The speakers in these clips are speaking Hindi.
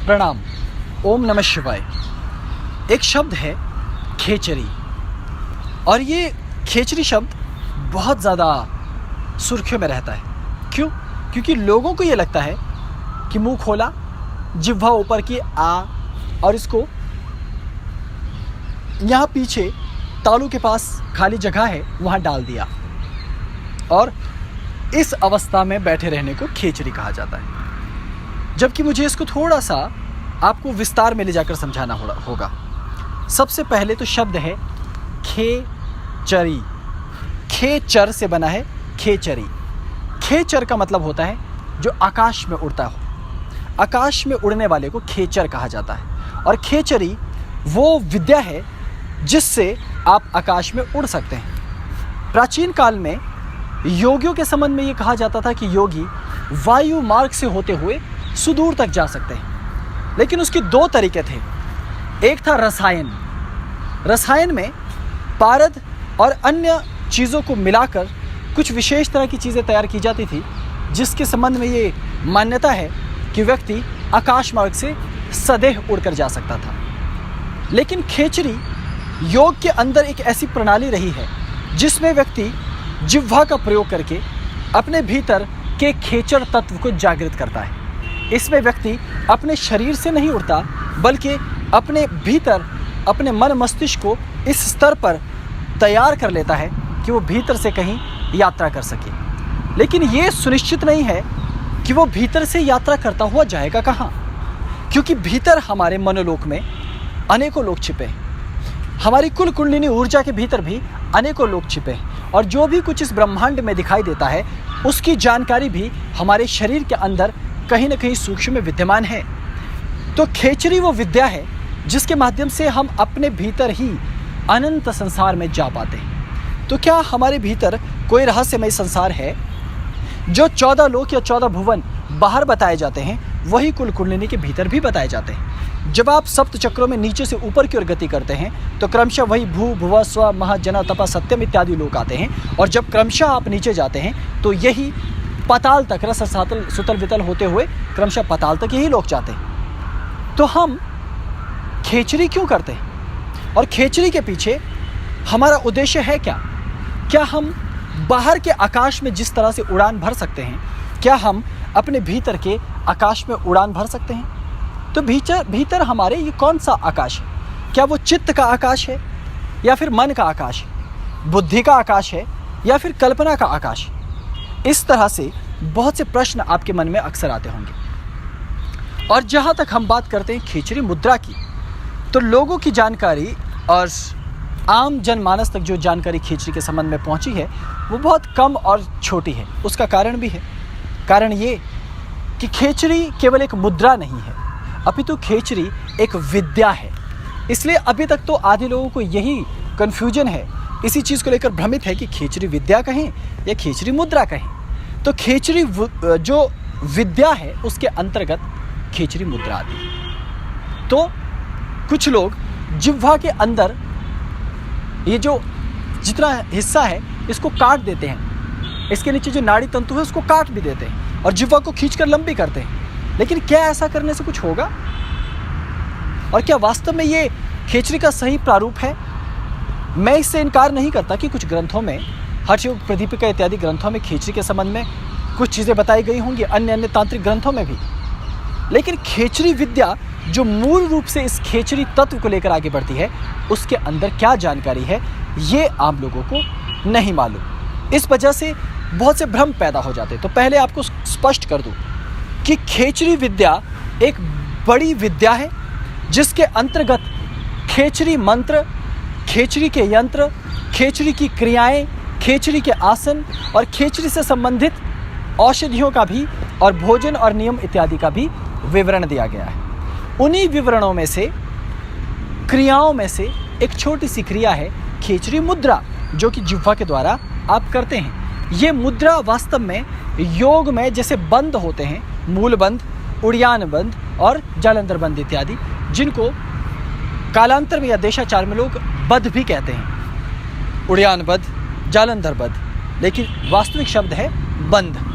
प्रणाम। ओम नमः शिवाय। एक शब्द है खेचरी, और ये खेचरी शब्द बहुत ज़्यादा सुर्खियों में रहता है। क्यों? क्योंकि लोगों को ये लगता है कि मुंह खोला, जिह्वा ऊपर की और इसको यहाँ पीछे तालू के पास खाली जगह है वहाँ डाल दिया, और इस अवस्था में बैठे रहने को खेचरी कहा जाता है। जबकि मुझे इसको थोड़ा सा आपको विस्तार में ले जाकर समझाना होगा। सबसे पहले तो शब्द है खेचरी। खेचर से बना है खेचरी। खेचर का मतलब होता है जो आकाश में उड़ता हो। आकाश में उड़ने वाले को खेचर कहा जाता है। और खेचरी वो विद्या है जिससे आप आकाश में उड़ सकते हैं। प्राचीन काल में योगियों के संबंध में ये कहा जाता था कि योगी वायु मार्ग से होते हुए सुदूर तक जा सकते हैं। लेकिन उसके दो तरीके थे। एक था रसायन। रसायन में पारद और अन्य चीज़ों को मिलाकर कुछ विशेष तरह की चीज़ें तैयार की जाती थी, जिसके संबंध में ये मान्यता है कि व्यक्ति आकाश मार्ग से सदैव उड़कर जा सकता था। लेकिन खेचरी योग के अंदर एक ऐसी प्रणाली रही है जिसमें व्यक्ति जिह्वा का प्रयोग करके अपने भीतर के खेचर तत्व को जागृत करता है। इसमें व्यक्ति अपने शरीर से नहीं उड़ता, बल्कि अपने भीतर अपने मन मस्तिष्क को इस स्तर पर तैयार कर लेता है कि वो भीतर से कहीं यात्रा कर सके। लेकिन ये सुनिश्चित नहीं है कि वो भीतर से यात्रा करता हुआ जाएगा कहाँ, क्योंकि भीतर हमारे मनोलोक में अनेकों लोग छिपे हैं। हमारी कुल कुंडलिनी ऊर्जा के भीतर भी अनेकों लोग छिपे हैं, और जो भी कुछ इस ब्रह्मांड में दिखाई देता है उसकी जानकारी भी हमारे शरीर के अंदर कहीं ना कहीं सूक्ष्म में विद्यमान है। तो खेचरी वो विद्या है जिसके माध्यम से हम अपने भीतर ही अनंत संसार में जा पाते हैं। तो क्या हमारे भीतर कोई रहस्यमय संसार है? जो 14 लोक या 14 भुवन बाहर बताए जाते हैं, वही कुल कुंडलिनी के भीतर भी बताए जाते हैं। जब आप सप्त चक्रों में नीचे से ऊपर की ओर गति करते हैं तो क्रमशः वही भू भुव स्व महा जना तपा सत्यम इत्यादि लोक आते हैं, और जब क्रमशः आप नीचे जाते हैं तो यही पाताल तक रस सातल सुतल वितल होते हुए क्रमशः पाताल तक यही लोग जाते हैं। तो हम खेचरी क्यों करते हैं, और खेचरी के पीछे हमारा उद्देश्य है क्या? क्या हम बाहर के आकाश में जिस तरह से उड़ान भर सकते हैं, क्या हम अपने भीतर के आकाश में उड़ान भर सकते हैं? तो भीतर हमारे ये कौन सा आकाश है? क्या वो चित्त का आकाश है, या फिर मन का आकाश है, बुद्धि का आकाश है, या फिर कल्पना का आकाश? इस तरह से बहुत से प्रश्न आपके मन में अक्सर आते होंगे। और जहाँ तक हम बात करते हैं खेचरी मुद्रा की, तो लोगों की जानकारी और आम जनमानस तक जो जानकारी खेचरी के संबंध में पहुँची है वो बहुत कम और छोटी है। उसका कारण भी है। कारण ये कि खेचरी केवल एक मुद्रा नहीं है, अपितु खेचरी एक विद्या है। इसलिए अभी तक तो आधे लोगों को यही कन्फ्यूजन है, इसी चीज़ को लेकर भ्रमित है कि खेचरी विद्या कहें या खेचरी मुद्रा कहें। तो खेचरी जो विद्या है उसके अंतर्गत खेचरी मुद्रा आती है। तो कुछ लोग जिह्वा के अंदर ये जो जितना हिस्सा है इसको काट देते हैं, इसके नीचे जो नाड़ी तंतु है उसको काट भी देते हैं और जिह्वा को खींचकर लंबी करते हैं। लेकिन क्या ऐसा करने से कुछ होगा, और क्या वास्तव में ये खेचरी का सही प्रारूप है? मैं इससे इनकार नहीं करता कि कुछ ग्रंथों में, हठ योग प्रदीपिका इत्यादि ग्रंथों में खेचरी के संबंध में कुछ चीज़ें बताई गई होंगी, अन्य तांत्रिक ग्रंथों में भी। लेकिन खेचरी विद्या जो मूल रूप से इस खेचरी तत्व को लेकर आगे बढ़ती है, उसके अंदर क्या जानकारी है ये आम लोगों को नहीं मालूम। इस वजह से बहुत से भ्रम पैदा हो जाते हैं। तो पहले आपको स्पष्ट कर दूं कि खेचरी विद्या एक बड़ी विद्या है जिसके अंतर्गत खेचरी मंत्र, खेचरी के यंत्र, खेचरी की क्रियाएं, खेचरी के आसन और खेचरी से संबंधित औषधियों का भी और भोजन और नियम इत्यादि का भी विवरण दिया गया है। उन्हीं विवरणों में से, क्रियाओं में से एक छोटी सी क्रिया है खेचरी मुद्रा, जो कि जिह्वा के द्वारा आप करते हैं। ये मुद्रा वास्तव में योग में जैसे बंद होते हैं, मूल बंद, उड़ियान बंद और जालंधर बंद इत्यादि, जिनको कालांतर में या देशाचार में लोग बद्ध भी कहते हैं, उड़ियान बद्ध, जालंधर बद्ध, लेकिन वास्तविक शब्द है बंद।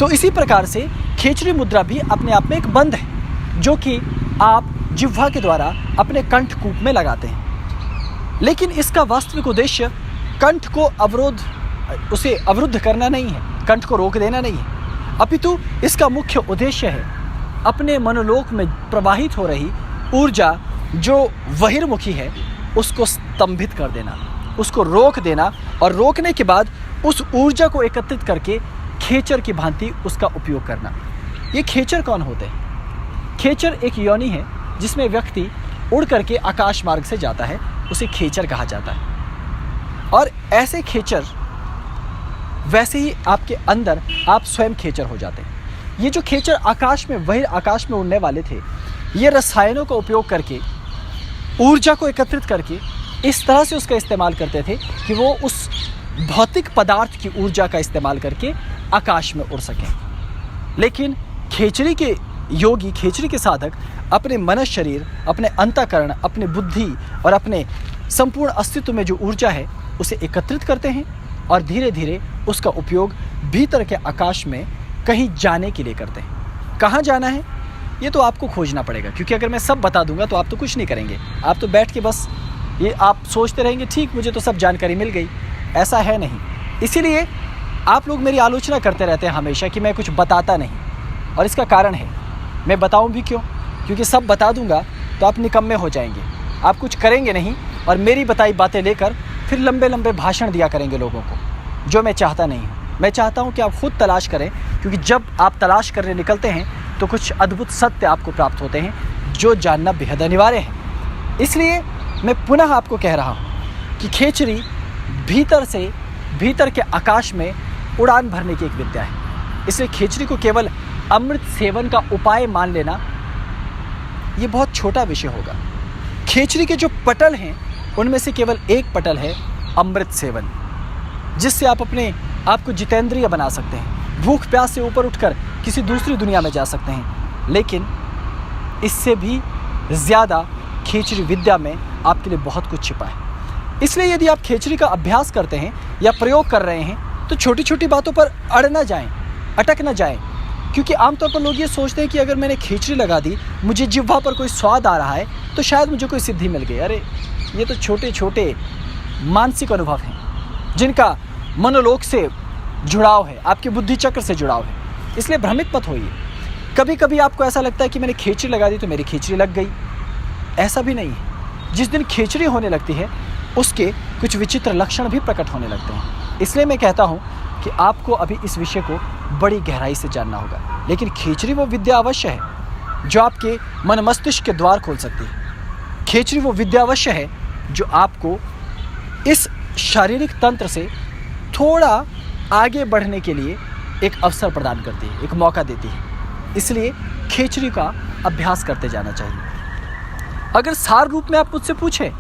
तो इसी प्रकार से खेचरी मुद्रा भी अपने आप में एक बंध है। जो कि आप जिह्वा के द्वारा अपने कंठकूप में लगाते हैं। लेकिन इसका वास्तविक उद्देश्य कंठ को उसे अवरुद्ध करना नहीं है, कंठ को रोक देना नहीं है, अपितु इसका मुख्य उद्देश्य है अपने मनोलोक में प्रवाहित हो रही ऊर्जा जो बहिर्मुखी है उसको स्तंभित कर देना, उसको रोक देना, और रोकने के बाद उस ऊर्जा को एकत्रित करके खेचर की भांति उसका उपयोग करना। ये खेचर कौन होते हैं? खेचर एक योनि है जिसमें व्यक्ति उड़ करके आकाश मार्ग से जाता है, उसे खेचर कहा जाता है। और ऐसे खेचर, वैसे ही आपके अंदर आप स्वयं खेचर हो जाते हैं। ये जो खेचर आकाश में उड़ने वाले थे, ये रसायनों का उपयोग करके ऊर्जा को एकत्रित करके इस तरह से उसका इस्तेमाल करते थे कि वो उस भौतिक पदार्थ की ऊर्जा का इस्तेमाल करके आकाश में उड़ सकें। लेकिन खेचरी के योगी, खेचरी के साधक अपने मन शरीर, अपने अंतःकरण, अपने बुद्धि और अपने संपूर्ण अस्तित्व में जो ऊर्जा है उसे एकत्रित करते हैं और धीरे धीरे उसका उपयोग भीतर के आकाश में कहीं जाने के लिए करते हैं। कहाँ जाना है ये तो आपको खोजना पड़ेगा, क्योंकि अगर मैं सब बता दूंगा तो आप तो कुछ नहीं करेंगे। आप तो बैठ के बस ये आप सोचते रहेंगे ठीक मुझे तो सब जानकारी मिल गई, ऐसा है नहीं। इसीलिए आप लोग मेरी आलोचना करते रहते हैं हमेशा कि मैं कुछ बताता नहीं, और इसका कारण है, मैं बताऊं भी क्यों, क्योंकि सब बता दूंगा तो आप निकम्मे हो जाएंगे, आप कुछ करेंगे नहीं और मेरी बताई बातें लेकर फिर लंबे लंबे भाषण दिया करेंगे लोगों को, जो मैं चाहता नहीं हूँ। मैं चाहता हूँ कि आप खुद तलाश करें, क्योंकि जब आप तलाश करने निकलते हैं तो कुछ अद्भुत सत्य आपको प्राप्त होते हैं जो जानना बेहद अनिवार्य है। इसलिए मैं पुनः आपको कह रहा हूँ कि खेचरी भीतर के आकाश में उड़ान भरने की एक विद्या है। इसलिए खेचरी को केवल अमृत सेवन का उपाय मान लेना ये बहुत छोटा विषय होगा। खेचरी के जो पटल हैं उनमें से केवल एक पटल है अमृत सेवन, जिससे आप अपने आप को जितेंद्रिय बना सकते हैं, भूख प्यास से ऊपर उठकर किसी दूसरी दुनिया में जा सकते हैं। लेकिन इससे भी ज़्यादा खेचरी विद्या में आपके लिए बहुत कुछ छिपा है। इसलिए यदि आप खेचरी का अभ्यास करते हैं या प्रयोग कर रहे हैं तो छोटी छोटी बातों पर अड़ ना जाएं, अटक ना जाएं, क्योंकि आमतौर पर लोग ये सोचते हैं कि अगर मैंने खेचरी लगा दी, मुझे जिह्वा पर कोई स्वाद आ रहा है तो शायद मुझे कोई सिद्धि मिल गई। अरे ये तो छोटे छोटे मानसिक अनुभव हैं जिनका मनोलोक से जुड़ाव है, आपके बुद्धि चक्र से जुड़ाव है। इसलिए भ्रमित मत होइए। कभी कभी आपको ऐसा लगता है कि मैंने खेचरी लगा दी तो मेरी खेचरी लग गई, ऐसा भी नहीं है। जिस दिन खेचरी होने लगती है उसके कुछ विचित्र लक्षण भी प्रकट होने लगते हैं। इसलिए मैं कहता हूँ कि आपको अभी इस विषय को बड़ी गहराई से जानना होगा। लेकिन खेचरी वो विद्या अवश्य है जो आपके मन मस्तिष्क के द्वार खोल सकती है। खेचरी वो विद्या अवश्य है जो आपको इस शारीरिक तंत्र से थोड़ा आगे बढ़ने के लिए एक अवसर प्रदान करती है, एक मौका देती है। इसलिए खेचरी का अभ्यास करते जाना चाहिए। अगर सार रूप में आप मुझसे पूछें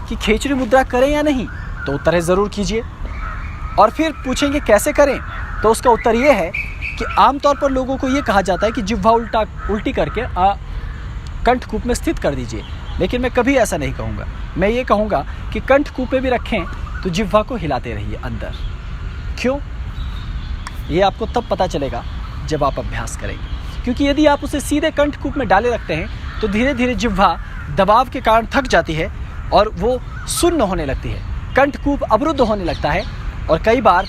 कि खेचरी मुद्रा करें या नहीं, तो उत्तर है ज़रूर कीजिए। और फिर पूछेंगे कैसे करें, तो उसका उत्तर ये है कि आमतौर पर लोगों को ये कहा जाता है कि जिह्वा उल्टी करके कंठकूप में स्थित कर दीजिए। लेकिन मैं कभी ऐसा नहीं कहूँगा। मैं ये कहूँगा कि कंठकूप में भी रखें तो जिह्वा को हिलाते रहिए अंदर। क्यों? ये आपको तब पता चलेगा जब आप अभ्यास करेंगे, क्योंकि यदि आप उसे सीधे कंठकूप में डाले रखते हैं तो धीरे धीरे जिह्वा दबाव के कारण थक जाती है और वो सुन्न होने लगती है, कंठकूप अवरुद्ध होने लगता है, और कई बार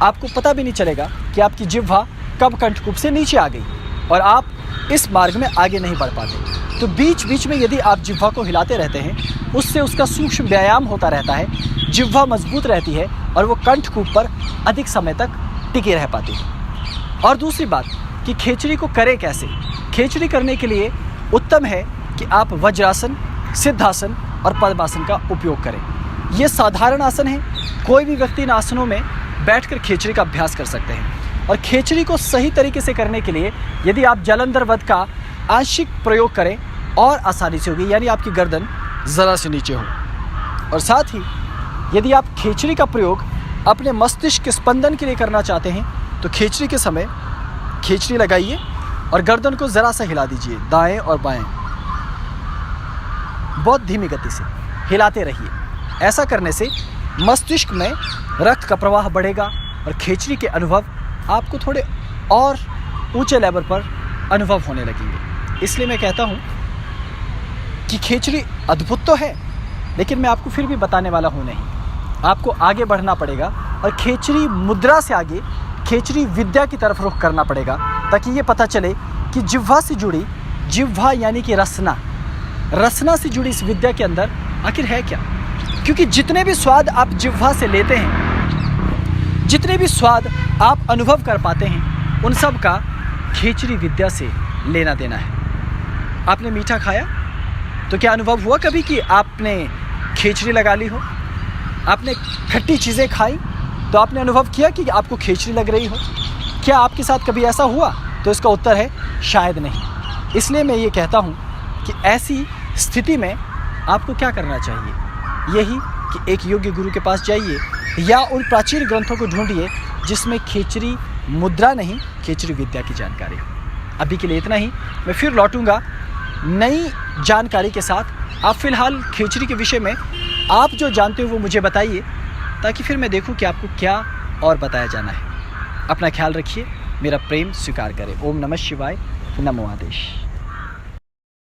आपको पता भी नहीं चलेगा कि आपकी जिह्वा कब कंठकूप से नीचे आ गई और आप इस मार्ग में आगे नहीं बढ़ पाते। तो बीच बीच में यदि आप जिह्वा को हिलाते रहते हैं, उससे उसका सूक्ष्म व्यायाम होता रहता है, जिह्वा मजबूत रहती है और वो कंठकूप पर अधिक समय तक टिके रह पाती है। और दूसरी बात कि खेचरी को करें कैसे। खेचरी करने के लिए उत्तम है कि आप वज्रासन, सिद्धासन और पद्मासन का उपयोग करें। ये साधारण आसन है, कोई भी व्यक्ति इन आसनों में बैठकर खेचरी का अभ्यास कर सकते हैं। और खेचरी को सही तरीके से करने के लिए यदि आप जालंधर वध का आंशिक प्रयोग करें और आसानी से होगी, यानी आपकी गर्दन ज़रा से नीचे हो। और साथ ही यदि आप खेचरी का प्रयोग अपने मस्तिष्क के स्पंदन के लिए करना चाहते हैं तो खेचरी के समय खेचरी लगाइए और गर्दन को ज़रा सा हिला दीजिए, दाएं और बाएं, बहुत धीमी गति से हिलाते रहिए। ऐसा करने से मस्तिष्क में रक्त का प्रवाह बढ़ेगा और खेचरी के अनुभव आपको थोड़े और ऊंचे लेवल पर अनुभव होने लगेंगे। इसलिए मैं कहता हूँ कि खेचरी अद्भुत तो है, लेकिन मैं आपको फिर भी बताने वाला हूँ नहीं। आपको आगे बढ़ना पड़ेगा और खेचरी मुद्रा से आगे खेचरी विद्या की तरफ रुख करना पड़ेगा, ताकि ये पता चले कि जिह्वा से जुड़ी, जिह्वा यानी कि रसना, रसना से जुड़ी इस विद्या के अंदर आखिर है क्या। क्योंकि जितने भी स्वाद आप जिह्वा से लेते हैं, जितने भी स्वाद आप अनुभव कर पाते हैं, उन सब का खेचरी विद्या से लेना देना है। आपने मीठा खाया तो क्या अनुभव हुआ कभी कि आपने खेचरी लगा ली हो? आपने खट्टी चीज़ें खाई तो आपने अनुभव किया कि आपको खेचरी लग रही हो? क्या आपके साथ कभी ऐसा हुआ? तो इसका उत्तर है शायद नहीं। इसलिए मैं ये कहता हूँ कि ऐसी स्थिति में आपको क्या करना चाहिए? यही कि एक योग्य गुरु के पास जाइए या उन प्राचीन ग्रंथों को ढूंढिए जिसमें खेचरी मुद्रा नहीं, खेचरी विद्या की जानकारी हो। अभी के लिए इतना ही। मैं फिर लौटूंगा नई जानकारी के साथ। आप फिलहाल खेचरी के विषय में आप जो जानते हो वो मुझे बताइए, ताकि फिर मैं देखूं कि आपको क्या और बताया जाना है। अपना ख्याल रखिए, मेरा प्रेम स्वीकार करें। ओम नमः शिवाय, नमो आदेश।